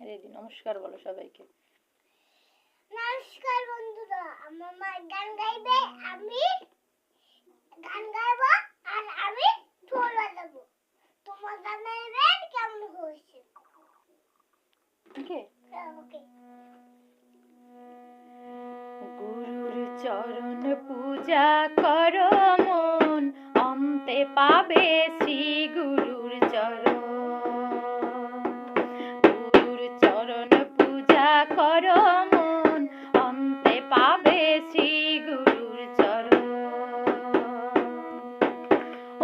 Ready, নমস্কার বলো সবাইকে। নমস্কার বন্ধুরা, আমার মা গান গাইবে, আমি গান গাইবো আর আমি ঢোল বাজাবো। তোমার গান গাইবেন কেমন হয়েছে? ওকে ওকে। গুরুর চরণ পূজা করো মন, অন্তে পাবে শ্রী গুরুর চরণ। গুরুর চরণ পূজা করো মন, অন্তে পাবে শ্রী গুরুর চরণ।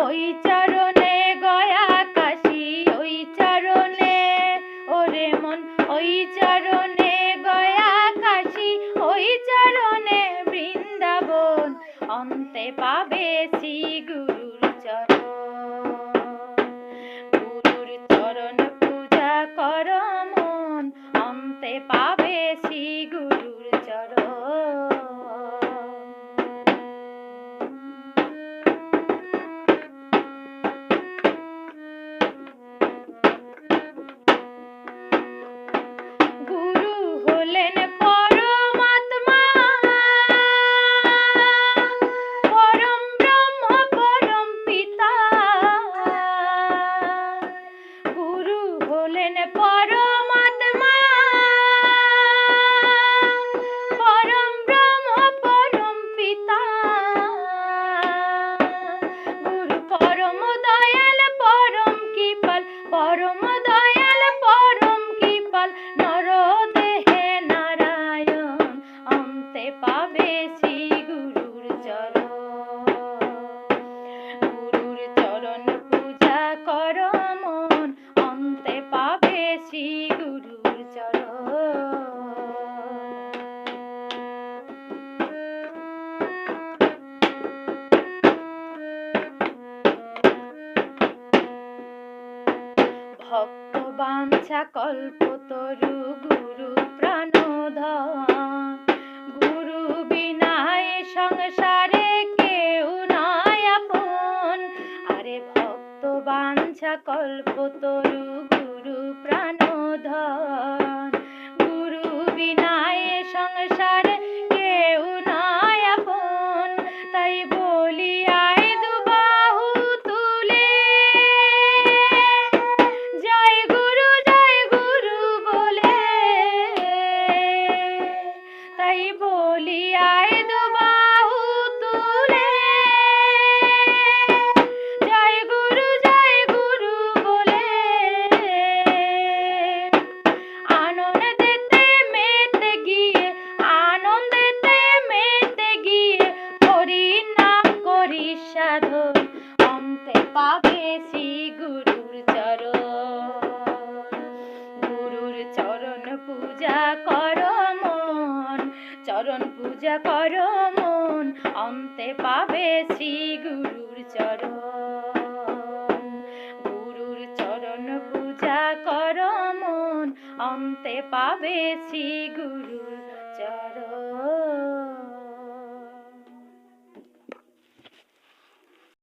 ওই চরণে গয়া কাশী, ওই চরণে ওরে মন, ওই চরণে গয়া কাশী, ওই চরণে বৃন্দাবন, অন্তে পাবে শ্রী গুরুর চরণ। গুরুর চরণ পূজা করো মন, অন্তে পাবে শ্রী গুরুর চরণ। পরম দয়াল পরম কৃপাল নরদেহে নারায়ণ, অন্তে পাবে শ্রী গুরুর চরণ। গুরুর চরণ পূজা করো মন, অন্তে পাবে শ্রী গুরুর চরণ। ভক্ত বাঞ্ছা কল্পতরু গুরু প্রাণধন, গুরু বিনায় সংসারে কেউ নয় আপন। আরে ভক্ত বাঞ্ছা কল্পতরু গুরু প্রাণধন, গুরু বিনায় সংসারে কেউ নয় আপন। তাই বলি আয় দুবাহু তুলে, জয় গুরু বলে। তাই বলি আয় দুবাহু তুলে, জয় গুরু বলে। আনন্দেতে মেতে গিয়ে, আনন্দেতে মেতে গিয়ে হরি নাম করি সাধন, অন্তে পাবে শ্রী গুরুর চরণ। গুরুর চরণ পূজা করো মন, চরণ পূজা করো মন, অন্তে পাবে শ্রী গুরুর চরণ। গুরুর চরণ পূজা করো মন, অন্তে পাবে শ্রী গুরুর চরণ।